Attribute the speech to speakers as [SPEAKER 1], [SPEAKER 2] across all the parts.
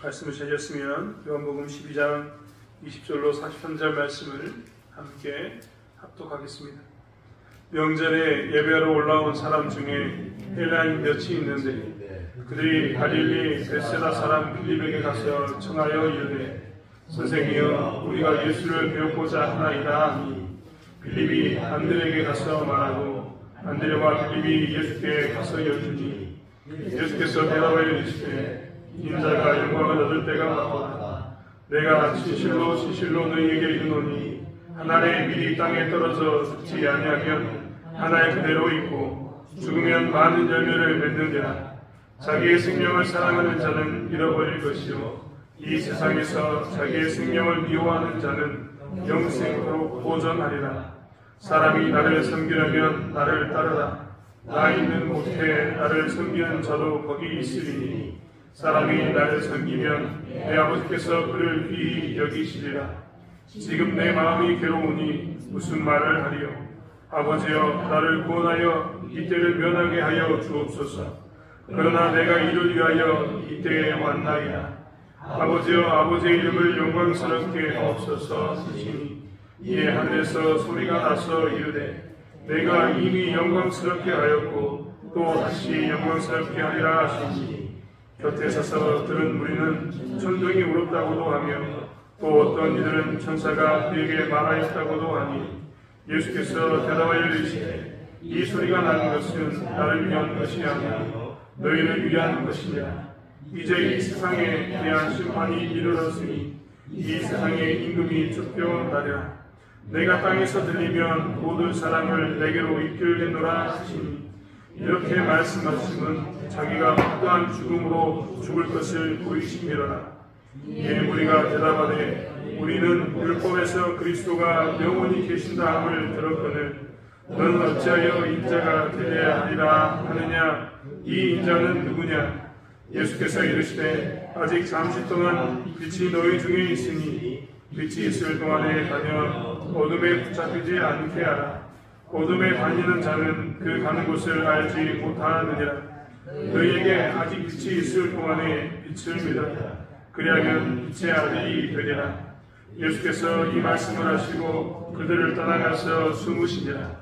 [SPEAKER 1] 말씀을 찾았으면 요한복음 12장 20절로 43절 말씀을 함께 합독하겠습니다. 명절에 예배하러 올라온 사람 중에 헬라인 몇이 있는데 그들이 갈릴리 베세다 사람 빌립에게 가서 청하여 이르되 선생이여 우리가 예수를 배우고자 하나이다 하니 빌립이 안드레에게 가서 말하고 안드레와 빌립이 예수께 가서 여쭈니 예수께서 대답하여 이르시되 인자가 영광을 얻을 때가 왔도다. 내가 진실로 진실로 너희에게 이르노니 하나의 밀이 땅에 떨어져 죽지 아니하면 하나의 그대로 있고 죽으면 많은 열매를 맺느니라. 자기의 생명을 사랑하는 자는 잃어버릴 것이요 이 세상에서 자기의 생명을 미워하는 자는 영생으로 보존하리라. 사람이 나를 섬기려면 나를 따르라. 나 있는 곳에 나를 섬기는 자도 거기 있으리니 사람이 나를 섬기면 내 아버지께서 그를 귀히 여기시리라. 지금 내 마음이 괴로우니 무슨 말을 하리요. 아버지여 나를 구원하여 이때를 면하게 하여 주옵소서. 그러나 내가 이를 위하여 이때에 왔나이다. 아버지여 아버지의 이름을 영광스럽게 하옵소서 하시니 이에 하늘에서 소리가 나서 이르되 내가 이미 영광스럽게 하였고 또 다시 영광스럽게 하리라 하시니 곁에 서서 들은 무리는 천둥이 울었다고도 하며 또 어떤 이들은 천사가 그에게 말하였다고도 하니 예수께서 대답하여 이르시되 이 소리가 나는 것은 나를 위한 것이 아니요 너희를 위한 것이냐. 이제 이 세상에 대한 심판이 이르렀으니 이 세상의 임금이 쫓겨나리라. 내가 땅에서 들리면 모든 사람을 내게로 이끌겠노라 하시니 이렇게 말씀하심은 자기가 어떠한 죽음으로 죽을 것을 보이심이로라. 이에 우리가 대답하되 우리는 율법에서 그리스도가 영원히 계신다 함을 들었거늘 너는 어찌하여 인자가 되려야 하리라 하느냐. 이 인자는 누구냐. 예수께서 이르시되 아직 잠시 동안 빛이 너희 중에 있으니 빛이 있을 동안에 다녀 어둠에 붙잡히지 않게 하라. 어둠에 다니는 자는 그 가는 곳을 알지 못하느니라. 너희에게 아직 빛이 있을 동안에 빛을 믿어라. 그리하면 빛의 아들이 되리라. 예수께서 이 말씀을 하시고 그들을 떠나가서 숨으시니라.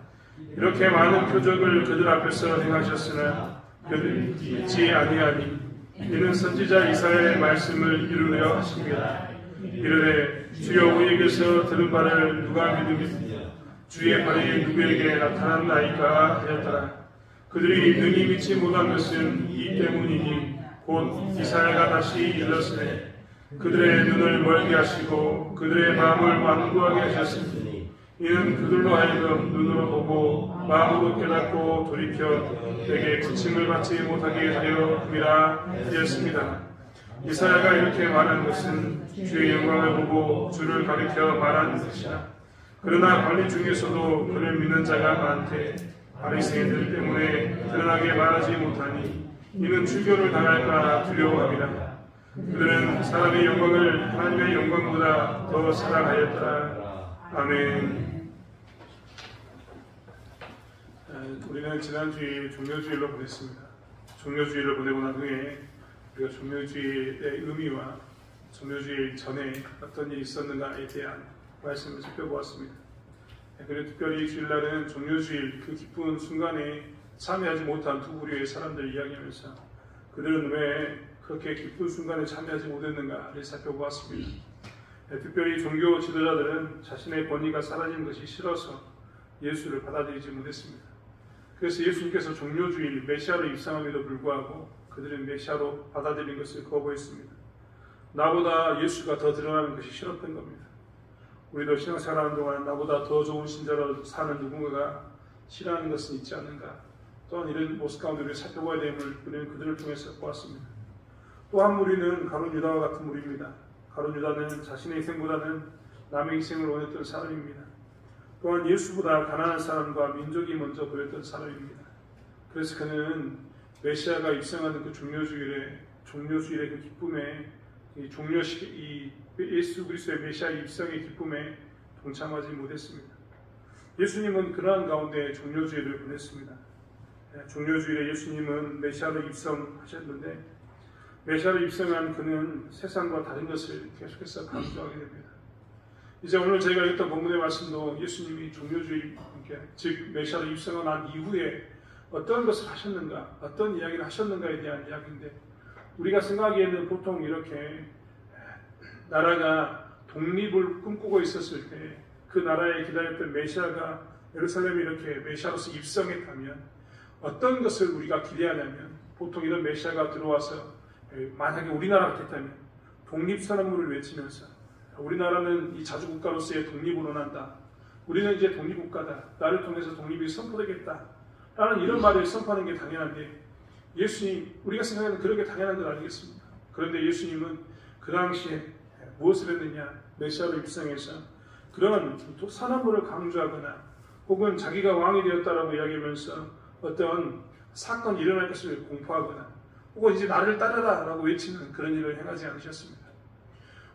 [SPEAKER 1] 이렇게 많은 표적을 그들 앞에서 행하셨으나 그들이 믿지 아니하니 이는 선지자 이사야의 말씀을 이루려 하십니다. 이르되 주여 우리에게서 들은 바를 누가 믿으리까. 주의 발이 누구에게 나타났나이까 하였더라. 그들이 능히 믿지 못한 것은 이 때문이니 곧 이사야가 다시 일렀으되 그들의 눈을 멀게 하시고 그들의 마음을 완고하게 하셨으니 이는 그들로 하여금 눈으로 보고 마음으로 깨닫고 돌이켜 내게 고침을 받지 못하게 하려 함이라 하였습니다. 이사야가 이렇게 말한 것은 주의 영광을 보고 주를 가리켜 말한 것이라. 그러나 관리 중에서도 그를 믿는 자가 많되 바리새인들 때문에 드러나게 말하지 못하니 이는 출교를 당할까 두려워함이라. 그들은 사람의 영광을 하나님의 영광보다 더 사랑하였더라. 아멘. 우리는 지난주에 종려주일로 보냈습니다. 종려주일을 보내고 난 후에 우리가 종려주일의 의미와 종려주일 전에 어떤 일이 있었는가에 대한 말씀을 살펴보았습니다. 그리고 특별히 주일날은 종려주일 그 기쁜 순간에 참여하지 못한 두 부류의 사람들을 이야기하면서 그들은 왜 그렇게 기쁜 순간에 참여하지 못했는가를 살펴보았습니다. 특별히 종교 지도자들은 자신의 권위가 사라진 것이 싫어서 예수를 받아들이지 못했습니다. 그래서 예수님께서 종려주일 메시아로 입성함에도 불구하고 그들은 메시아로 받아들인 것을 거부했습니다. 나보다 예수가 더 드러나는 것이 싫었던 겁니다. 우리도 신앙생활하는 동안 나보다 더 좋은 신자로 사는 누군가가 싫어하는 것은 있지 않는가. 또한 이런 모습 가운데 우리가 살펴봐야 됨을 우리는 그들을 통해서 보았습니다. 또 한 무리는 가룟 유다와 같은 무리입니다. 가룟 유다는 자신의 희생보다는 남의 희생을 원했던 사람입니다. 또한 예수보다 가난한 사람과 민족이 먼저 보였던 사람입니다. 그래서 그는 메시아가 입성하는 그 종려주일의 그 기쁨에 이 예수 그리스도의 메시아 입성의 기쁨에 동참하지 못했습니다. 예수님은 그러한 가운데 종려주일을 보냈습니다. 종려주일에 예수님은 메시아로 입성하셨는데 메시아로 입성한 그는 세상과 다른 것을 계속해서 강조하게 됩니다. 이제 오늘 저희가 읽었던 본문의 말씀도 예수님이 종료주의, 즉 메시아로 입성한 난 이후에 어떤 것을 하셨는가, 어떤 이야기를 하셨는가에 대한 이야기인데, 우리가 생각하기에는 보통 이렇게 나라가 독립을 꿈꾸고 있었을 때 그 나라에 기다렸던 메시아가 예루살렘에 이렇게 메시아로서 입성했다면 어떤 것을 우리가 기대하냐면, 보통 이런 메시아가 들어와서 만약에 우리나라가 됐다면 독립선언문을 외치면서 우리나라는 이 자주국가로서의 독립을 원한다. 우리는 이제 독립국가다. 나를 통해서 독립이 선포되겠다. 라는 이런 말을 선포하는 게 당연한데, 예수님, 우리가 생각하는 그렇게 당연한 건 아니겠습니까? 그런데 예수님은 그 당시에 무엇을 했느냐? 메시아로 입성해서 그런 선언문을 강조하거나 혹은 자기가 왕이 되었다라고 이야기하면서 어떤 사건이 일어날 것을 공포하거나 혹은 이제 나를 따르라 라고 외치는 그런 일을 행하지 않으셨습니다.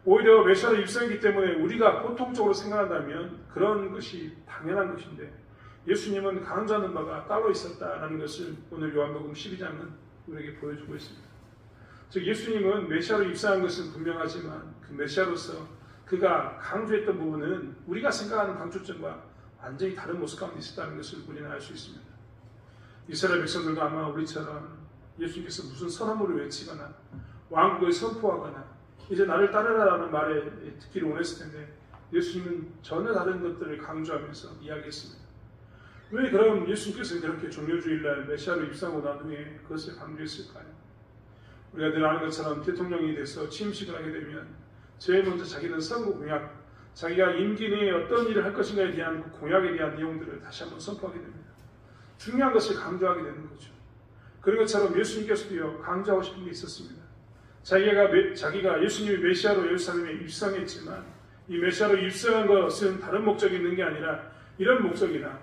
[SPEAKER 1] 오히려 메시아로 입성했기 때문에 우리가 보통적으로 생각한다면 그런 것이 당연한 것인데, 예수님은 강조하는 바가 따로 있었다라는 것을 오늘 요한복음 12장은 우리에게 보여주고 있습니다. 즉 예수님은 메시아로 입성한 것은 분명하지만 그 메시아로서 그가 강조했던 부분은 우리가 생각하는 강조점과 완전히 다른 모습 가운데 있었다는 것을 우리는 알 수 있습니다. 이스라엘 백성들도 아마 우리처럼 예수님께서 무슨 선언문을 외치거나 왕국을 선포하거나 이제 나를 따르라라는 말에 듣기를 원했을 텐데, 예수님은 전혀 다른 것들을 강조하면서 이야기했습니다. 왜 그럼 예수님께서는 그렇게 종료주일날 메시아로 입성하고 난 후에 그것을 강조했을까요? 우리가 늘 아는 것처럼 대통령이 돼서 취임식을 하게 되면 제일 먼저 자기는 선거 공약, 자기가 임기 내에 어떤 일을 할 것인가에 대한 그 공약에 대한 내용들을 다시 한번 선포하게 됩니다. 중요한 것을 강조하게 되는 거죠. 그런 것처럼 예수님께서도요, 강조하고 싶은 게 있었습니다. 자기가 예수님이 메시아로 예루살렘에 입성했지만 이 메시아로 입성한 것은 다른 목적이 있는 게 아니라 이런 목적이다.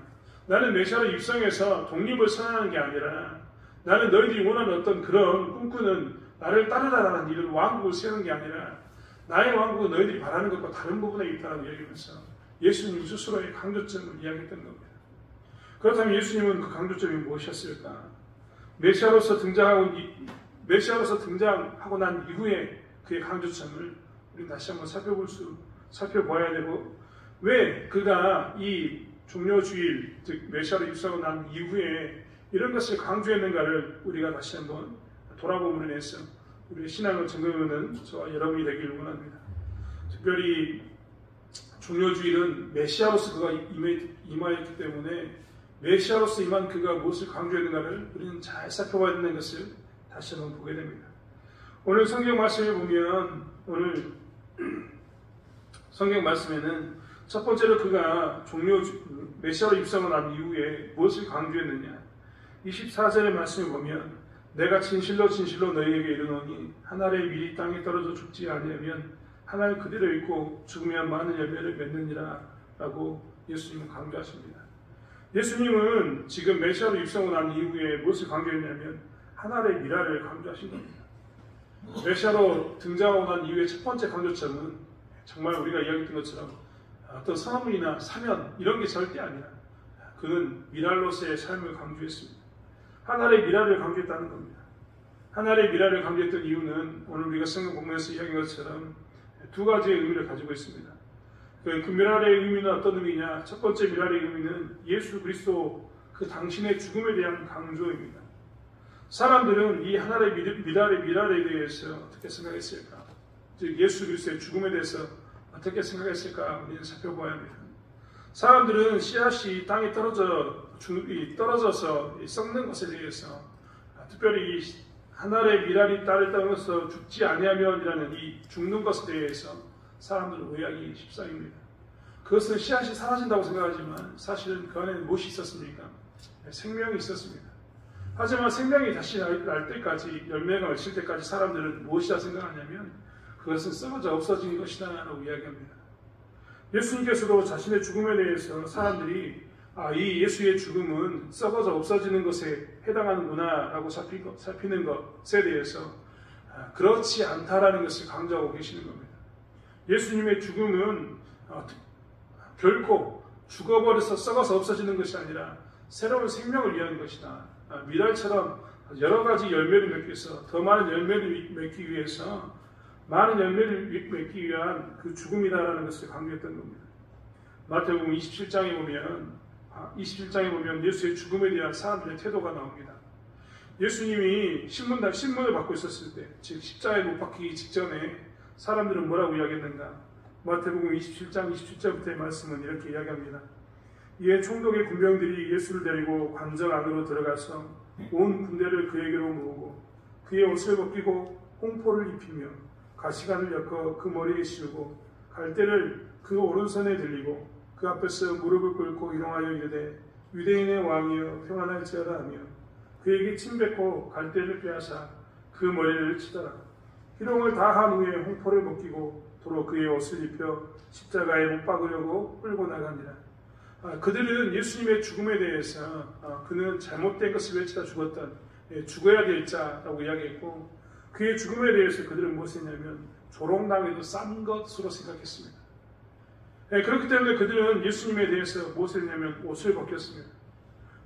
[SPEAKER 1] 나는 메시아로 입성해서 독립을 선언하는 게 아니라 나는 너희들이 원하는 어떤 그런 꿈꾸는 나를 따르라라는 이런 왕국을 세우는 게 아니라 나의 왕국은 너희들이 바라는 것과 다른 부분에 있다고 얘기하면서 예수님 스스로의 강조점을 이야기했던 겁니다. 그렇다면 예수님은 그 강조점이 무엇이었을까? 메시아로서 등장하고 난 이후에 그의 강조점을 우리 다시 한번 살펴봐야 되고, 왜 그가 이 종료주일, 즉 메시아로 입성하고 난 이후에 이런 것을 강조했는가를 우리가 다시 한번 돌아봄으로 인해서 우리의 신앙을 점검하는 저와 여러분이 되기를 원합니다. 특별히 종료주일은 메시아로서 그가 임하였기 때문에 메시아로서 임한 그가 무엇을 강조했는가를 우리는 잘 살펴봐야 된다는 것을 다시 한번 보게 됩니다. 오늘 성경 말씀을 보면, 오늘 성경 말씀에는 첫 번째로 그가 메시아로 입성을 한 이후에 무엇을 강조했느냐? 24절의 말씀을 보면 내가 진실로 진실로 너희에게 이르노니 한 알의 밀이 땅에 떨어져 죽지 아니하면 한 알 그대로 있고 죽으면 많은 열매를 맺느니라 라고 예수님은 강조하십니다. 예수님은 지금 메시아로 입성을 한 이후에 무엇을 강조했냐면 한 알의 미라를 강조하신 겁니다. 메시아로 등장하고 난 이후에 첫 번째 강조점은 정말 우리가 이야기했던 것처럼 어떤 선언문이나 사면 이런 게 절대 아니라 그는 미랄로서의 삶을 강조했습니다. 하나의 미랄을 강조했다는 겁니다. 하나의 미랄을 강조했던 이유는 오늘 우리가 성경 본문에서 이야기한 것처럼 두 가지의 의미를 가지고 있습니다. 그 미랄의 의미는 어떤 의미냐? 첫 번째 미랄의 의미는 예수 그리스도 그 당신의 죽음에 대한 강조입니다. 사람들은 이 하나의 미랄에 대해서 어떻게 생각했을까? 즉 예수 그리스도의 죽음에 대해서 어떻게 생각했을까? 우리는 살펴봐야 합니다. 사람들은 씨앗이 땅에 떨어져서 썩는 것에 대해서, 특별히 이 하나의 미랄이 땅에 떨어져서 죽지 아니하면이라는 이 죽는 것에 대해서 사람들은 오해하기 십상입니다. 그것은 씨앗이 사라진다고 생각하지만 사실은 그 안에는 무엇이 있었습니까? 생명이 있었습니다. 하지만 생명이 다시 날 때까지, 열매가 맺힐 때까지 사람들은 무엇이라 생각하냐면 그것은 썩어져 없어진 것이다 라고 이야기합니다. 예수님께서도 자신의 죽음에 대해서 사람들이 이 예수의 죽음은 썩어져 없어지는 것에 해당하는구나 라고 살피는 것에 대해서 그렇지 않다라는 것을 강조하고 계시는 겁니다. 예수님의 죽음은 결코 죽어버려서 썩어서 없어지는 것이 아니라 새로운 생명을 위한 것이다. 미랄처럼 여러 가지 열매를 맺기 위해서, 더 많은 열매를 맺기 위해서, 많은 열매를 맺기 위한 그 죽음이다라는 것을 강조했던 겁니다. 마태복음 27장에 보면 예수의 죽음에 대한 사람들의 태도가 나옵니다. 예수님이 신문을 받고 있었을 때, 즉 십자가에 못 박히기 직전에 사람들은 뭐라고 이야기했는가? 마태복음 27장 27절부터의 말씀은 이렇게 이야기합니다. 이에 총독의 군병들이 예수를 데리고 관전 안으로 들어가서 온 군대를 그에게로 모으고 그의 옷을 벗기고 홍포를 입히며 가시관을 엮어 그 머리에 씌우고 갈대를 그 오른손에 들리고 그 앞에서 무릎을 꿇고 희롱하여 이르되 유대인의 왕이여 평안할지어다 하며 그에게 침뱉고 갈대를 빼앗아 그 머리를 치더라. 희롱을 다 한 후에 홍포를 벗기고 도로 그의 옷을 입혀 십자가에 못 박으려고 끌고 나가니라. 그들은 예수님의 죽음에 대해서 그는 잘못된 것을 외치다 죽었던 죽어야 될 자라고 이야기했고, 그의 죽음에 대해서 그들은 무엇을 했냐면 조롱당해도 싼 것으로 생각했습니다. 그렇기 때문에 그들은 예수님에 대해서 무엇을 했냐면 옷을 벗겼습니다.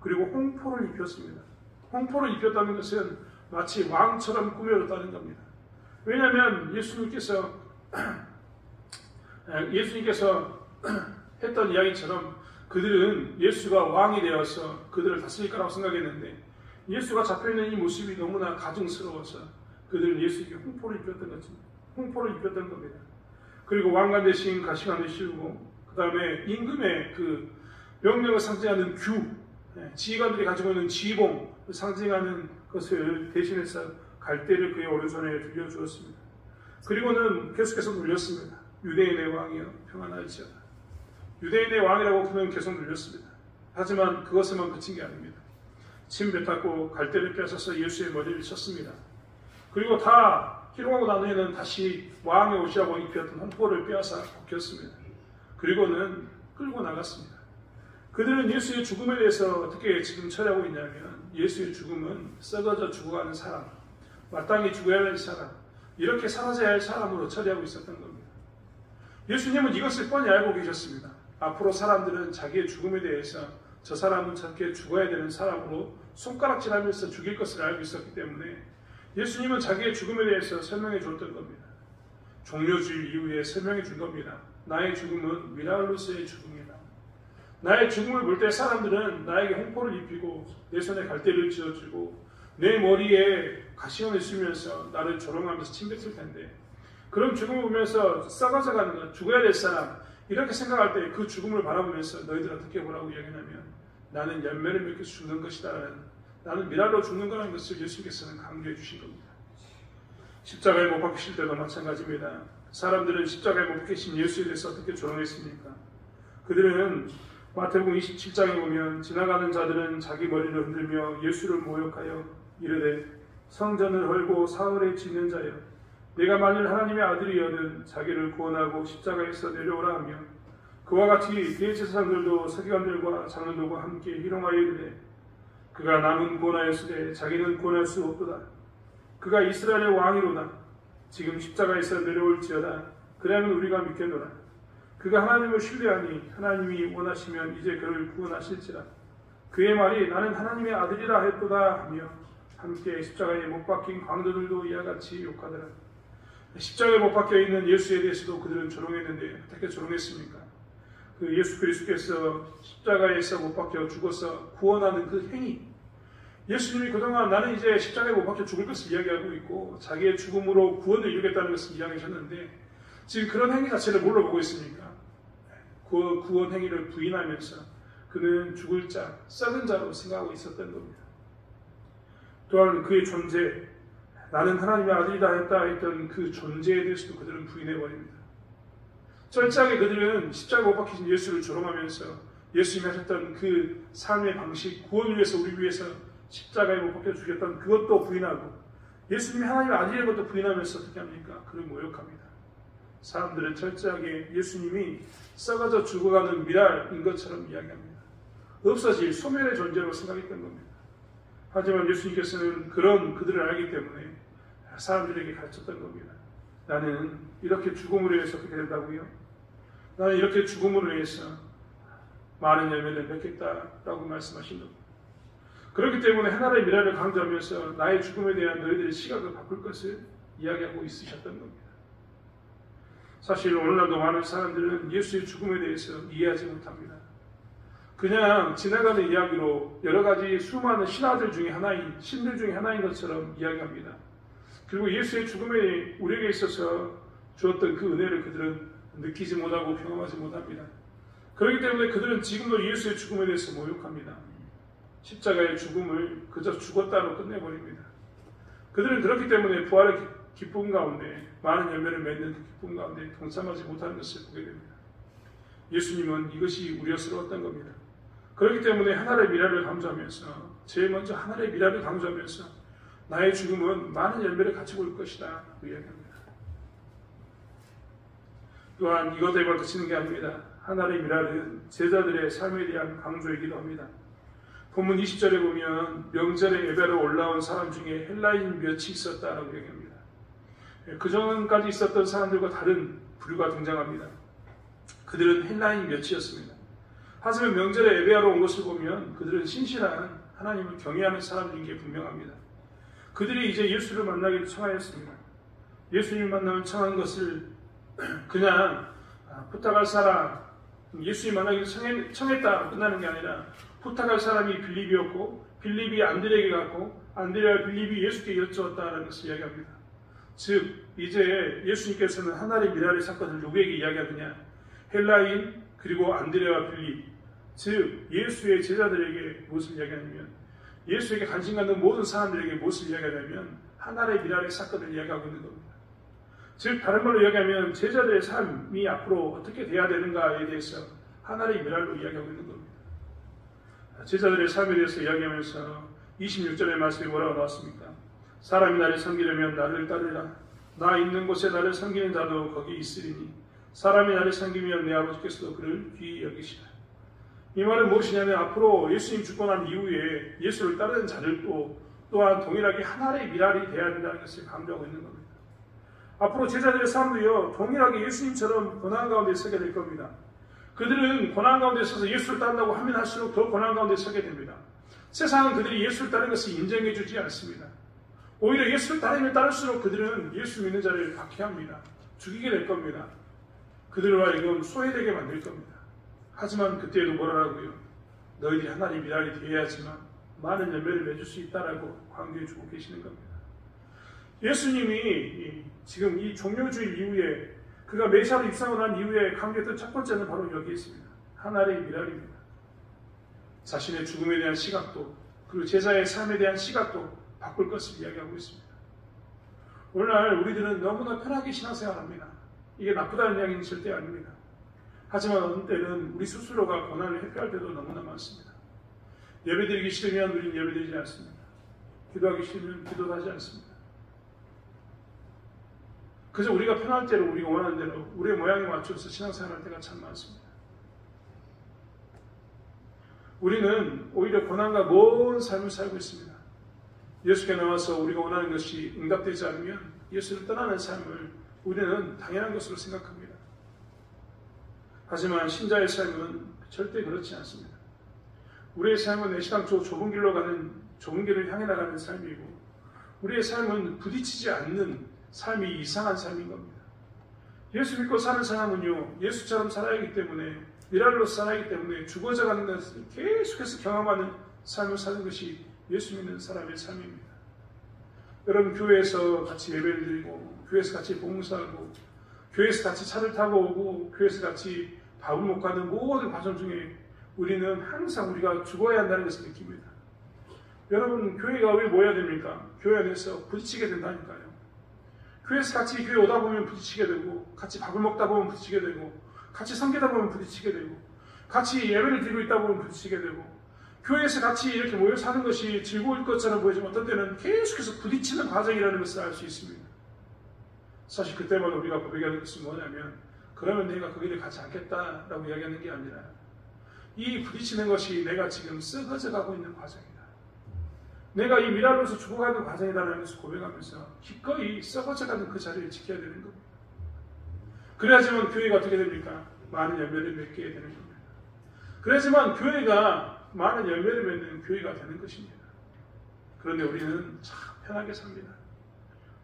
[SPEAKER 1] 그리고 홍포를 입혔습니다. 홍포를 입혔다는 것은 마치 왕처럼 꾸며졌다는 겁니다. 왜냐하면 예수님께서 했던 이야기처럼 그들은 예수가 왕이 되어서 그들을 다스릴 거라고 생각했는데, 예수가 잡혀있는 이 모습이 너무나 가증스러워서 그들은 예수에게 홍포를 입혔던 겁니다. 그리고 왕관 대신 가시관을 씌우고, 그 다음에 임금의 그 명령을 상징하는 규, 지휘관들이 가지고 있는 지휘봉을 상징하는 것을 대신해서 갈대를 그의 오른손에 들려주었습니다. 그리고는 계속해서 눌렸습니다. 유대인의 왕이여 평안할지어다. 유대인의 왕이라고 그는 계속 눌렸습니다. 하지만 그것에만 그친 게 아닙니다. 침 뱉었고 갈대를 빼앗아서 예수의 머리를 쳤습니다. 그리고 다 희롱하고 난 후에는 다시 왕의 옷이라고 입혔던 홍포를 빼앗아 벗겼습니다. 그리고는 끌고 나갔습니다. 그들은 예수의 죽음에 대해서 어떻게 지금 처리하고 있냐면, 예수의 죽음은 썩어져 죽어가는 사람, 마땅히 죽어야 할 사람, 이렇게 사라져야 할 사람으로 처리하고 있었던 겁니다. 예수님은 이것을 뻔히 알고 계셨습니다. 앞으로 사람들은 자기의 죽음에 대해서 저 사람은 저렇게 죽어야 되는 사람으로 손가락질하면서 죽일 것을 알고 있었기 때문에 예수님은 자기의 죽음에 대해서 설명해 줬던 겁니다. 종료주일 이후에 설명해 준 겁니다. 나의 죽음은 미라클로스의 죽음이다. 나의 죽음을 볼 때 사람들은 나에게 홍포를 입히고 내 손에 갈대를 쥐어주고 내 머리에 가시관을 쓰면서 나를 조롱하면서 침뱉을 텐데, 그런 죽음을 보면서 썩어져가는 것, 죽어야 될 사람, 이렇게 생각할 때 그 죽음을 바라보면서 너희들 어떻게 보라고 이야기하냐면 나는 열매를 맺혀서 죽는 것이다라는, 나는 미랄로 죽는 거라는 것을 예수님께서는 강조해 주신 겁니다. 십자가에 못 박히실 때도 마찬가지입니다. 사람들은 십자가에 못 박히신 예수에 대해서 어떻게 조롱했습니까? 그들은 마태복음 27장에 보면 지나가는 자들은 자기 머리를 흔들며 예수를 모욕하여 이르되 성전을 헐고 사흘에 짓는 자여, 내가 만일 하나님의 아들이여든 자기를 구원하고 십자가에서 내려오라 하며, 그와 같이 대제사장들도 서기관들과 장로들과 함께 희롱하여 이르되 그가 남은 구원하였으되 자기는 구원할 수 없도다. 그가 이스라엘의 왕이로다. 지금 십자가에서 내려올지어다. 그러면 우리가 믿겠노라. 그가 하나님을 신뢰하니 하나님이 원하시면 이제 그를 구원하실지라. 그의 말이 나는 하나님의 아들이라 했도다 하며 함께 십자가에 못 박힌 강도들도 이와 같이 욕하더라. 십자가에 못 박혀 있는 예수에 대해서도 그들은 조롱했는데 어떻게 조롱했습니까? 그 예수 그리스도께서 십자가에서 못 박혀 죽어서 구원하는 그 행위, 예수님이 그동안 나는 이제 십자가에 못 박혀 죽을 것을 이야기하고 있고 자기의 죽음으로 구원을 이루겠다는 것을 이야기하셨는데, 지금 그런 행위 자체를 뭘로 보고 있습니까? 그 구원 행위를 부인하면서 그는 죽을 자, 썩은 자로 생각하고 있었던 겁니다. 또한 그의 존재, 나는 하나님의 아들이다 했던 그 존재에 대해서도 그들은 부인해버립니다. 철저하게 그들은 십자가에 못 박히신 예수를 조롱하면서 예수님이 하셨던 그 삶의 방식, 구원을 위해서 우리 위해서 십자가에 못 박혀 죽였던 그것도 부인하고, 예수님이 하나님의 아들인 것도 부인하면서 어떻게 합니까? 그를 모욕합니다. 사람들은 철저하게 예수님이 썩어져 죽어가는 미랄인 것처럼 이야기합니다. 없어질 소멸의 존재로 생각했던 겁니다. 하지만 예수님께서는 그런 그들을 알기 때문에 사람들에게 가르쳤던 겁니다. 나는 이렇게 죽음으로 해서 어떻게 된다고요? 나는 이렇게 죽음으로 해서 많은 열매를 맺겠다라고 말씀하신 겁니다. 그렇기 때문에 하나님의 미랄을 강조하면서 나의 죽음에 대한 너희들의 시각을 바꿀 것을 이야기하고 있으셨던 겁니다. 사실 오늘날도 많은 사람들은 예수의 죽음에 대해서 이해하지 못합니다. 그냥 지나가는 이야기로 여러 가지 수많은 신하들 중에 하나인, 신들 중에 하나인 것처럼 이야기합니다. 그리고 예수의 죽음에 우리에게 있어서 주었던 그 은혜를 그들은 느끼지 못하고 경험하지 못합니다. 그렇기 때문에 그들은 지금도 예수의 죽음에 대해서 모욕합니다. 십자가의 죽음을 그저 죽었다로 끝내버립니다. 그들은 그렇기 때문에 부활의 기쁨 가운데 많은 열매를 맺는 그 기쁨 가운데 동참하지 못하는 것을 보게 됩니다. 예수님은 이것이 우려스러웠던 겁니다. 그렇기 때문에 하나님의 미랄을 강조하면서 제일 먼저 하나님의 미랄을 강조하면서 나의 죽음은 많은 열매를 가지고 올 것이다 라고 이야기합니다. 또한 이것에만 그치는 게 아닙니다. 하나님의 미랄은 제자들의 삶에 대한 강조이기도 합니다. 본문 20절에 보면 명절에 예배로 올라온 사람 중에 헬라인 몇이 있었다라고 얘기합니다. 그 전까지 있었던 사람들과 다른 부류가 등장합니다. 그들은 헬라인 몇이었습니다. 하지만 명절에 예배하러 온 것을 보면 그들은 신실한 하나님을 경외하는 사람들인 게 분명합니다. 그들이 이제 예수를 만나기를 청하였습니다. 예수님을 만나면 청한 것을 그냥 부탁할 사람, 예수님 만나기를 청했다 끝나는 게 아니라 부탁할 사람이 빌립이었고 빌립이 안드레에게 갔고 안드레와 빌립이 예수께 여쭈었다는 것을 이야기합니다. 즉 이제 예수님께서는 하나님의 미랄의 사건을 누구에게 이야기하느냐? 헬라인 그리고 안드레와 빌립, 즉 예수의 제자들에게 무엇을 이야기하냐면 예수에게 관심 갖는 모든 사람들에게 무엇을 이야기하냐면 하나님의 미랄의 사건을 이야기하고 있는 겁니다. 즉 다른 말로 이야기하면 제자들의 삶이 앞으로 어떻게 돼야 되는가에 대해서 하나님의 미랄로 이야기하고 있는 겁니다. 제자들의 삶에 대해서 이야기하면서 26절의 말씀이 뭐라고 나왔습니까? 사람이 나를 섬기려면 나를 따르라. 나 있는 곳에 나를 섬기는 자도 거기 있으리니 사람이 나를 섬기면 내 아버지께서도 그를 귀히 여기시라. 이 말은 무엇이냐면 앞으로 예수님 죽고 난 이후에 예수를 따르는 자들도 또한 동일하게 하나의 미랄이 되어야 된다는 것을 강조하고 있는 겁니다. 앞으로 제자들의 삶도요 동일하게 예수님처럼 고난 가운데 서게 될 겁니다. 그들은 고난 가운데 서서 예수를 따른다고 하면 할수록 더 고난 가운데 서게 됩니다. 세상은 그들이 예수를 따르는 것을 인정해 주지 않습니다. 오히려 예수를 따르면 따를수록 그들은 예수 믿는 자를 박해합니다. 죽이게 될 겁니다. 그들과 하여금 소외되게 만들 겁니다. 하지만 그때에도 뭐라고요? 너희들이 하나님의 미랄이 되어야지만 많은 열매를 맺을 수 있다라고 강조해 주고 계시는 겁니다. 예수님이 지금 이 종료주일 이후에 그가 메시아로 입성을 한 이후에 강조했던 첫 번째는 바로 여기 있습니다. 하나님의 미랄입니다. 자신의 죽음에 대한 시각도 그리고 제자의 삶에 대한 시각도 바꿀 것을 이야기하고 있습니다. 오늘날 우리들은 너무나 편하게 신앙생활합니다. 이게 나쁘다는 이야기는 절대 아닙니다. 하지만 어느 때는 우리 스스로가 고난을 회피할 때도 너무나 많습니다. 예배드리기 싫으면 우리는 예배드리지 않습니다. 기도하기 싫으면 기도도 하지 않습니다. 그저 우리가 편할 대로 우리가 원하는 대로 우리의 모양에 맞춰서 신앙생활할 때가 참 많습니다. 우리는 오히려 고난과 먼 삶을 살고 있습니다. 예수께 나와서 우리가 원하는 것이 응답되지 않으면 예수를 떠나는 삶을 우리는 당연한 것으로 생각합니다. 하지만 신자의 삶은 절대 그렇지 않습니다. 우리의 삶은 내시당초 좁은 길을 향해 나가는 삶이고 우리의 삶은 부딪히지 않는 삶이 이상한 삶인 겁니다. 예수 믿고 사는 사람은요 예수처럼 살아야 하기 때문에 미랄로 살아야 하기 때문에 죽어져가는 것을 계속해서 경험하는 삶을 사는 것이 예수 믿는 사람의 삶입니다. 여러분 교회에서 같이 예배를 드리고 교회에서 같이 봉사하고 교회에서 같이 차를 타고 오고 교회에서 같이 밥을 먹고 하는 모든 과정 중에 우리는 항상 우리가 죽어야 한다는 것을 느낍니다. 여러분 교회가 왜 모여야 됩니까? 교회 안에서 부딪히게 된다니까요. 교회에서 같이 교회 오다 보면 부딪히게 되고 같이 밥을 먹다 보면 부딪히게 되고 같이 섬기다 보면 부딪히게 되고 같이 예배를 드리고 있다 보면 부딪히게 되고 교회에서 같이 이렇게 모여 사는 것이 즐거울 것처럼 보이지만 어떤 때는 계속해서 부딪히는 과정이라는 것을 알 수 있습니다. 사실 그때마다 우리가 고백하는 것은 뭐냐면 그러면 내가 그 길을 가지 않겠다라고 이야기하는 게 아니라 이 부딪히는 것이 내가 지금 썩어져 가고 있는 과정이다. 내가 이 미랄로서 죽어가는 과정이라는 것을 고백하면서 기꺼이 썩어져가는 그 자리를 지켜야 되는 겁니다. 그래야지만 교회가 어떻게 됩니까? 많은 열매를 맺게 되는 겁니다. 그래야지만 교회가 많은 열매를 맺는 교회가 되는 것입니다. 그런데 우리는 참 편하게 삽니다.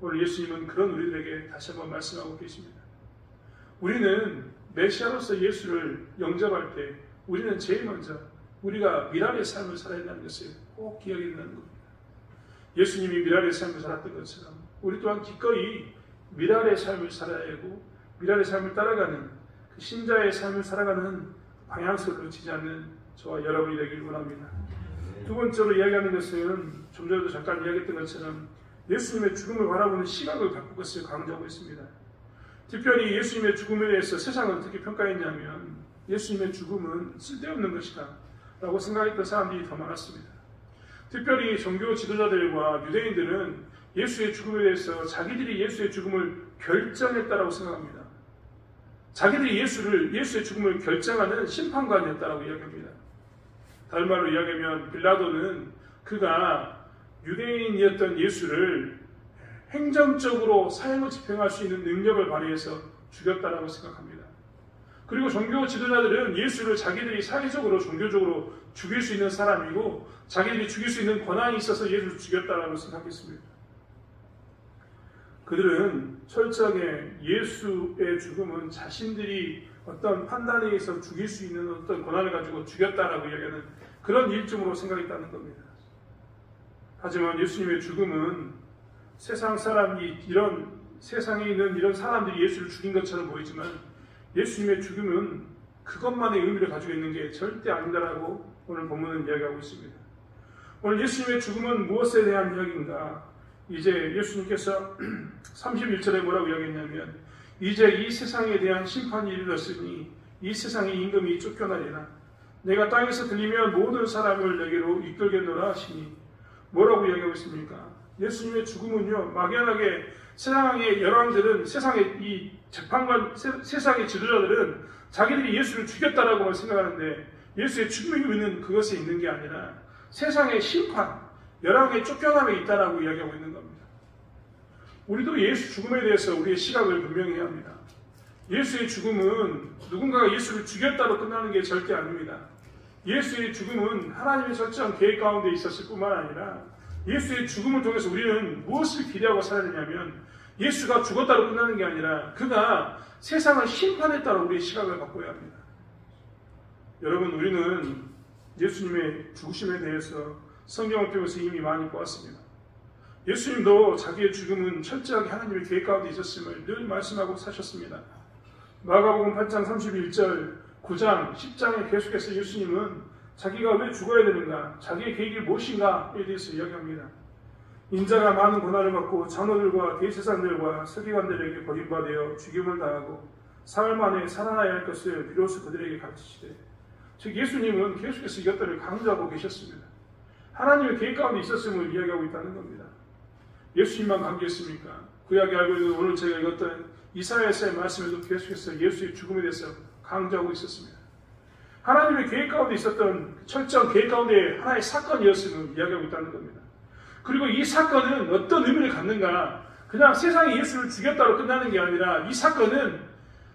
[SPEAKER 1] 오늘 예수님은 그런 우리들에게 다시 한번 말씀하고 계십니다. 우리는 메시아로서 예수를 영접할 때 우리는 제일 먼저 우리가 미랄의 삶을 살아야 한다는 것을 꼭 기억해야 된다는 겁니다. 예수님이 미랄의 삶을 살았던 것처럼 우리 또한 기꺼이 미랄의 삶을 살아야 하고 미랄의 삶을 따라가는 그 신자의 삶을 살아가는 방향성을 놓치지 않는 저와 여러분이 되길 원합니다. 두 번째로 이야기하는 것은 좀 전에도 잠깐 이야기했던 것처럼 예수님의 죽음을 바라보는 시각을 바꿀 것을 강조하고 있습니다. 특별히 예수님의 죽음에 대해서 세상은 어떻게 평가했냐면 예수님의 죽음은 쓸데없는 것이다 라고 생각했던 사람들이 더 많았습니다. 특별히 종교 지도자들과 유대인들은 예수의 죽음에 대해서 자기들이 예수의 죽음을 결정했다라고 생각합니다. 자기들이 예수의 죽음을 결정하는 심판관이었다라고 이야기합니다. 다른 말로 이야기하면 빌라도는 그가 유대인이었던 예수를 행정적으로 사형을 집행할 수 있는 능력을 발휘해서 죽였다라고 생각합니다. 그리고 종교 지도자들은 예수를 자기들이 사회적으로 종교적으로 죽일 수 있는 사람이고 자기들이 죽일 수 있는 권한이 있어서 예수를 죽였다라고 생각했습니다. 그들은 철저하게 예수의 죽음은 자신들이 어떤 판단에 의해서 죽일 수 있는 어떤 권한을 가지고 죽였다라고 이야기하는 그런 일종으로 생각했다는 겁니다. 하지만 예수님의 죽음은 세상 사람이 세상에 있는 이런 사람들이 예수를 죽인 것처럼 보이지만 예수님의 죽음은 그것만의 의미를 가지고 있는 게 절대 아니다라고 오늘 본문은 이야기하고 있습니다. 오늘 예수님의 죽음은 무엇에 대한 이야기인가? 이제 예수님께서 31절에 뭐라고 이야기했냐면 이제 이 세상에 대한 심판이 이르렀으니 이 세상의 임금이 쫓겨나리라. 내가 땅에서 들리면 모든 사람을 내게로 이끌겠노라 하시니 뭐라고 이야기하고 있습니까? 예수님의 죽음은요, 막연하게 세상의 열왕들은, 세상의 이 재판관, 세상의 지도자들은 자기들이 예수를 죽였다라고만 생각하는데 예수의 죽음의 의미는 그것에 있는 게 아니라 세상의 심판, 열왕의 쫓겨남에 있다라고 이야기하고 있는 겁니다. 우리도 예수 죽음에 대해서 우리의 시각을 분명히 해야 합니다. 예수의 죽음은 누군가가 예수를 죽였다로 끝나는 게 절대 아닙니다. 예수의 죽음은 하나님의 설정한 계획 가운데 있었을 뿐만 아니라 예수의 죽음을 통해서 우리는 무엇을 기대하고 살아야 되냐면 예수가 죽었다로 끝나는 게 아니라 그가 세상을 심판했다로 우리의 시각을 바꿔야 합니다. 여러분, 우리는 예수님의 죽으심에 대해서 성경을 통해서 이미 많이 보았습니다. 예수님도 자기의 죽음은 철저하게 하나님의 계획 가운데 있었음을 늘 말씀하고 사셨습니다. 마가복음 8장 31절, 9장, 10장에 계속해서 예수님은 자기가 왜 죽어야 되는가, 자기의 계획이 무엇인가에 대해서 이야기합니다. 인자가 많은 고난을 받고 장로들과 대제사장들과 서기관들에게 버림받아 죽임을 당하고 사흘 만에 살아나야 할 것을 비로소 그들에게 가르치시되, 즉 예수님은 계속해서 이것들을 강조하고 계셨습니다. 하나님의 계획 가운데 있었음을 이야기하고 있다는 겁니다. 예수님만 강조했습니까? 구약에 알고 있는 오늘 제가 읽었던 이사야서의 말씀에도 계속해서 예수의 죽음에 대해서 강조하고 있었습니다. 하나님의 계획 가운데 있었던 철저한 계획 가운데 하나의 사건이었음을 이야기하고 있다는 겁니다. 그리고 이 사건은 어떤 의미를 갖는가? 그냥 세상에 예수를 죽였다로 끝나는 게 아니라 이 사건은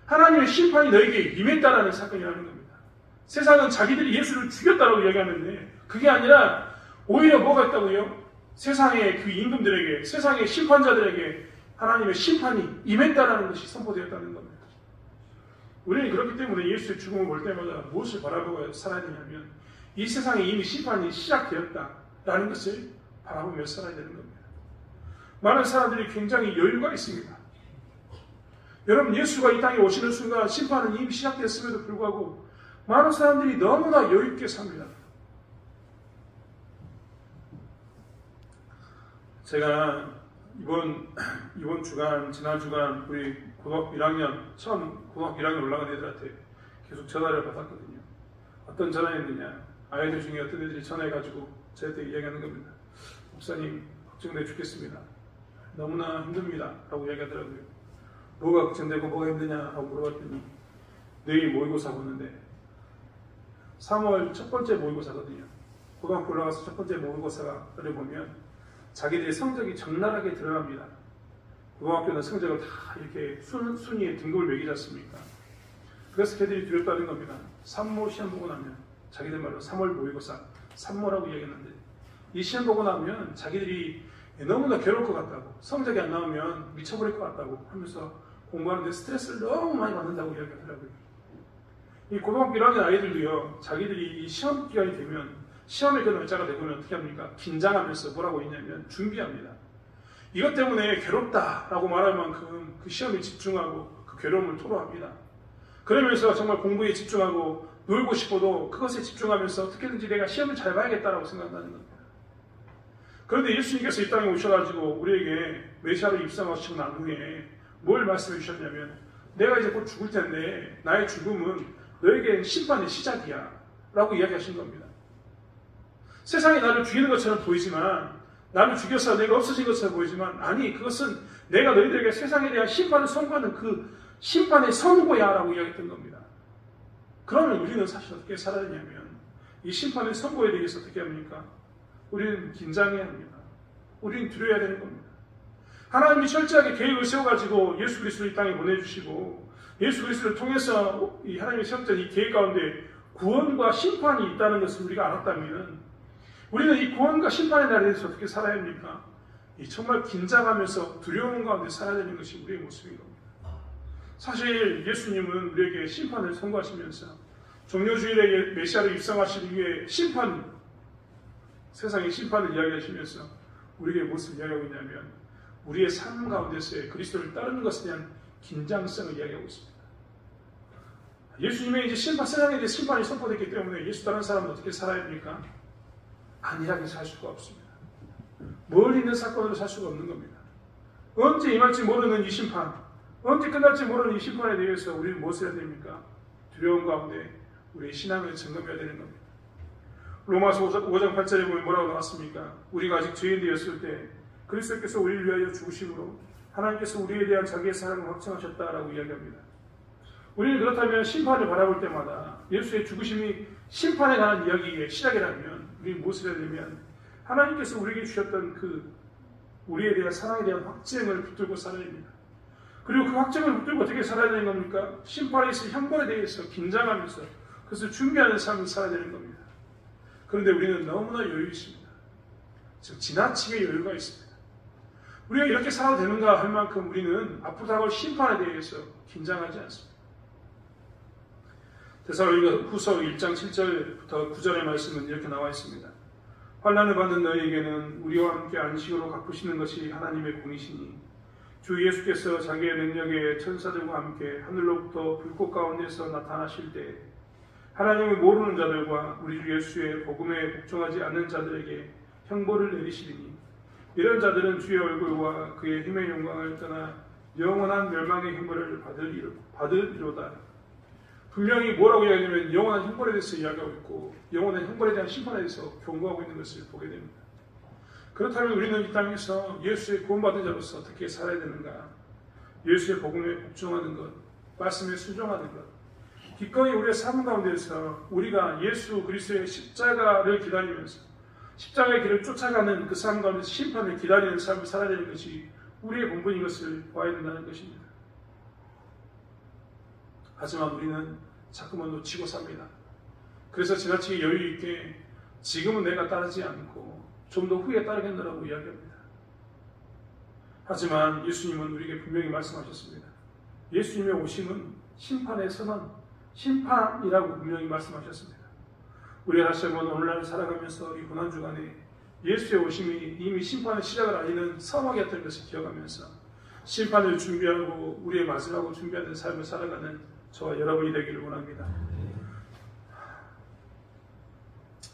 [SPEAKER 1] 하나님의 심판이 너에게 임했다라는 사건이라는 겁니다. 세상은 자기들이 예수를 죽였다라고 이야기하는데 그게 아니라 오히려 뭐가 있다고요? 세상의 그 임금들에게, 세상의 심판자들에게 하나님의 심판이 임했다라는 것이 선포되었다는 겁니다. 우리는 그렇기 때문에 예수의 죽음을 볼 때마다 무엇을 바라보고 살아야 되냐면 이 세상에 이미 심판이 시작되었다라는 것을 바라보며 살아야 되는 겁니다. 많은 사람들이 굉장히 여유가 있습니다. 여러분, 예수가 이 땅에 오시는 순간 심판은 이미 시작됐음에도 불구하고 많은 사람들이 너무나 여유있게 삽니다. 제가 이번 주간, 지난 주간 우리 고등학교 1학년, 처음 고등학교 1학년 올라간 애들한테 계속 전화를 받았거든요. 어떤 전화였느냐, 아이들 중에 어떤 애들이 전화해가지고 저한테 이야기하는 겁니다. 목사님, 걱정돼 죽겠습니다. 너무나 힘듭니다. 라고 이야기하더라고요. 뭐가 걱정되고 뭐가 힘드냐 하고 물어봤더니 내일 모의고사 보는데 3월 첫 번째 모의고사거든요. 고등학교 올라가서 첫 번째 모의고사를 보면 자기들의 성적이 적나라하게 드러납니다. 고등학교는 성적을 다 이렇게 순위에 등급을 매기지 않습니까? 그래서 걔들이 두렵다는 겁니다. 3모 시험 보고 나면 자기들 말로 3월 모의고사, 3모라고 이야기했는데 이 시험 보고 나면 자기들이 너무나 괴로울 것 같다고, 성적이 안 나오면 미쳐버릴 것 같다고 하면서 공부하는데 스트레스를 너무 많이 받는다고 이야기하더라고요. 이 고등학교 1학년 아이들도요, 자기들이 이 시험 기간이 되면, 시험의 그 날짜가 되면 어떻게 합니까? 긴장하면서 뭐라고 했냐면 준비합니다. 이것 때문에 괴롭다라고 말할 만큼 그 시험에 집중하고 그 괴로움을 토로합니다. 그러면서 정말 공부에 집중하고 놀고 싶어도 그것에 집중하면서 어떻게든지 내가 시험을 잘 봐야겠다라고 생각하는 겁니다. 그런데 예수님께서 이 땅에 오셔가지고 우리에게 메시아로 입성하시고 난 후에 뭘 말씀해 주셨냐면, 내가 이제 곧 죽을 텐데 나의 죽음은 너에게 심판의 시작이야 라고 이야기하신 겁니다. 세상이 나를 죽이는 것처럼 보이지만, 나를 죽여서 내가 없어진 것처럼 보이지만, 아니, 그것은 내가 너희들에게 세상에 대한 심판을 선고하는 그 심판의 선고야 라고 이야기했던 겁니다. 그러면 우리는 사실 어떻게 살아야 되냐면, 이 심판의 선고에 대해서 어떻게 합니까? 우리는 긴장해야 합니다. 우리는 두려워야 되는 겁니다. 하나님이 철저하게 계획을 세워가지고 예수 그리스도를 이 땅에 보내주시고, 예수 그리스도를 통해서 이 하나님이 세웠던 이 계획 가운데 구원과 심판이 있다는 것을 우리가 알았다면, 우리는 이 구원과 심판의 날에 대해서 어떻게 살아야 합니까? 이 정말 긴장하면서 두려움 가운데 살아야 되는 것이 우리의 모습인 겁니다. 사실 예수님은 우리에게 심판을 선고하시면서 종려주일에 메시아로 입성하시기 위해 세상의 심판을 이야기하시면서 우리에게 무엇을 이야기하고 있냐면, 우리의 삶 가운데서의 그리스도를 따르는 것에 대한 긴장성을 이야기하고 있습니다. 예수님의 이제 세상에 대해 심판이 선포됐기 때문에 예수 따르는 사람은 어떻게 살아야 합니까? 안일하게 살 수가 없습니다. 멀리 있는 사건으로 살 수가 없는 겁니다. 언제 임할지 모르는 이 심판, 언제 끝날지 모르는 이 심판에 대해서 우리는 무엇을 해야 됩니까? 두려움 가운데 우리의 신앙을 점검해야 되는 겁니다. 로마서 5장 8절에 보면 뭐라고 나왔습니까? 우리가 아직 죄인 되었을 때 그리스도께서 우리를 위하여 죽으심으로 하나님께서 우리에 대한 자기의 사랑을 확증하셨다라고 이야기합니다. 우리는 그렇다면 심판을 바라볼 때마다 예수의 죽으심이 심판에 관한 이야기의 시작이라면, 우리는 무엇을 해야 되냐면, 하나님께서 우리에게 주셨던 그 우리에 대한 사랑에 대한 확증을 붙들고 살아야 됩니다. 그리고 그 확증을 붙들고 어떻게 살아야 되는 겁니까? 심판에 있을 형벌에 대해서 긴장하면서 그것을 준비하는 삶을 살아야 되는 겁니다. 그런데 우리는 너무나 여유 있습니다. 즉 지나치게 여유가 있습니다. 우리가 이렇게 살아도 되는가 할 만큼 우리는 앞으로 다가올 심판에 대해서 긴장하지 않습니다. 데살로니가 후서 1장 7절부터 9절의 말씀은 이렇게 나와 있습니다. 환난을 받는 너희에게는 우리와 함께 안식으로 갚으시는 것이 하나님의 공이시니, 주 예수께서 자기의 능력에 천사들과 함께 하늘로부터 불꽃 가운데서 나타나실 때 하나님을 모르는 자들과 우리 주 예수의 복음에 복종하지 않는 자들에게 형벌을 내리시리니, 이런 자들은 주의 얼굴과 그의 힘의 영광을 떠나 영원한 멸망의 형벌을 받으리로다. 분명히 뭐라고 이야기하냐면 영원한 형벌에 대해서 이야기하고 있고, 영원한 형벌에 대한 심판에 대해서 경고하고 있는 것을 보게 됩니다. 그렇다면 우리는 이 땅에서 예수의 구원받은 자로서 어떻게 살아야 되는가? 예수의 복음에 복종하는 것, 말씀에 순종하는 것, 기꺼이 우리의 삶 가운데서 우리가 예수 그리스도의 십자가를 기다리면서 십자가의 길을 쫓아가는 그 삶 가운데서 심판을 기다리는 삶을 살아야 되는 것이 우리의 본분인 것을 봐야 된다는 것입니다. 하지만 우리는 자꾸만 놓치고 삽니다. 그래서 지나치게 여유 있게 지금은 내가 따르지 않고 좀 더 후에 따르겠노라고 이야기합니다. 하지만 예수님은 우리에게 분명히 말씀하셨습니다. 예수님의 오심은 심판의 선언, 심판이라고 분명히 말씀하셨습니다. 우리가 다시 한번 오늘날 살아가면서 이 고난주간에 예수의 오심이 이미 심판의 시작을 알리는 서막이었던 것을 기억하면서 심판을 준비하고 우리의 마지막을 준비하는 삶을 살아가는 저와 여러분이 되기를 원합니다.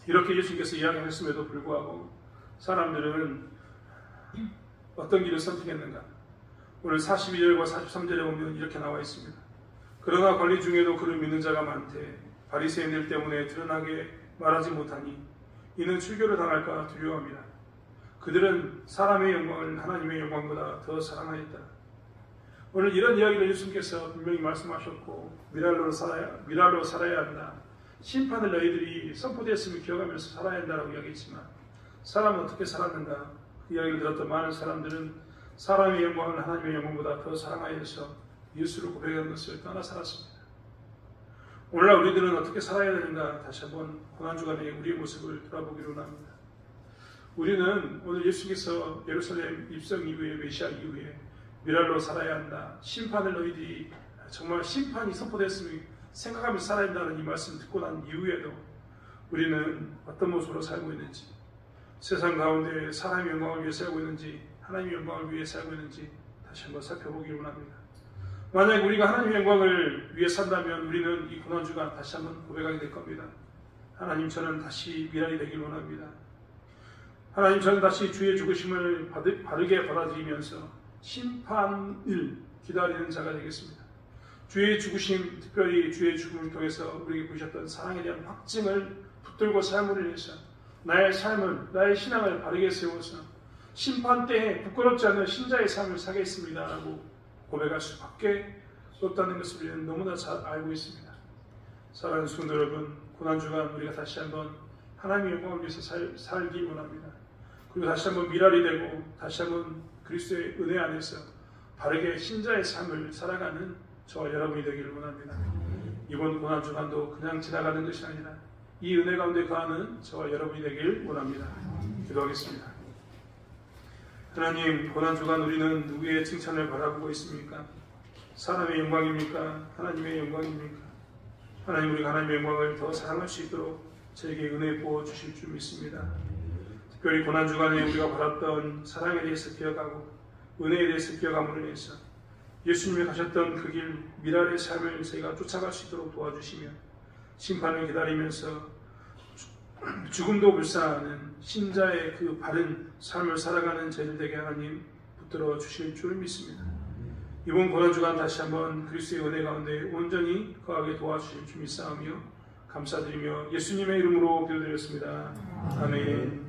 [SPEAKER 1] 이렇게 예수님께서 이야기했음에도 불구하고 사람들은 어떤 길을 선택했는가? 오늘 42절과 43절에 보면 이렇게 나와 있습니다. 그러나 관리 중에도 그를 믿는 자가 많되 바리새인들 때문에 드러나게 말하지 못하니 이는 출교를 당할까 두려워합니다. 그들은 사람의 영광을 하나님의 영광보다 더 사랑하였다. 오늘 이런 이야기를 예수님께서 분명히 말씀하셨고, 미랄로 살아야 한다. 심판을 너희들이 선포되었음을 기억하면서 살아야 한다라고 이야기했지만, 사람은 어떻게 살았는가? 그 이야기를 들었던 많은 사람들은 사람의 영광을 하나님의 영광보다 더 사랑하여서 예수를 고백하는 것을 떠나 살았습니다. 오늘날 우리들은 어떻게 살아야 되는가? 다시 한번 고난주간에 우리의 모습을 돌아보기로 합니다. 우리는 오늘 예수께서 예루살렘 입성 이후에 메시아 이후에 미랄로 살아야 한다. 심판을 너희들이 정말 심판이 선포됐으면 생각하면서 살아야 한다는 이 말씀 듣고 난 이후에도 우리는 어떤 모습으로 살고 있는지, 세상 가운데 사람의 영광을 위해 살고 있는지 하나님의 영광을 위해 살고 있는지 다시 한번 살펴보기를 원합니다. 만약 우리가 하나님의 영광을 위해 산다면 우리는 이 고난주간 다시 한번 고백하게 될 겁니다. 하나님, 저는 다시 미랄이 되길 원합니다. 하나님, 저는 다시 주의 죽으심을 바르게 받아들이면서 심판을 기다리는 자가 되겠습니다. 주의 죽으심, 특별히 주의 죽음을 통해서 우리에게 보이셨던 사랑에 대한 확증을 붙들고 삶을 위해서 나의 삶을, 나의 신앙을 바르게 세워서 심판 때에 부끄럽지 않은 신자의 삶을 사겠습니다 라고 고백할 수밖에 없다는 것을 우리는 너무나 잘 알고 있습니다. 사랑하는 성도 여러분, 고난주간 우리가 다시 한번 하나님의 영광을 위해서 살기 원합니다. 그리고 다시 한번 미랄이 되고 다시 한번 그리스도의 은혜 안에서 바르게 신자의 삶을 살아가는 저와 여러분이 되기를 원합니다. 이번 고난주간도 그냥 지나가는 것이 아니라 이 은혜 가운데 거하는 저와 여러분이 되길 원합니다. 기도하겠습니다. 하나님, 고난주간 우리는 누구의 칭찬을 바라보고 있습니까? 사람의 영광입니까? 하나님의 영광입니까? 하나님, 우리가 하나님의 영광을 더 사랑할 수 있도록 저에게 은혜 부어주실 줄 믿습니다. 특별히 고난주간에 우리가 받았던 사랑에 대해서 기억하고 은혜에 대해서 기억함으로 인해서 예수님이 가셨던 그 길, 미랄의 삶을 저희가 쫓아갈 수 있도록 도와주시며 심판을 기다리면서 죽음도 불쌍하는 신자의 그 바른 삶을 살아가는 저희들에게 하나님 붙들어 주실 줄 믿습니다. 이번 고난주간 다시 한번 그리스도의 은혜 가운데 온전히 거하게 도와주실 줄 믿사오며 감사드리며 예수님의 이름으로 기도드렸습니다. 아멘.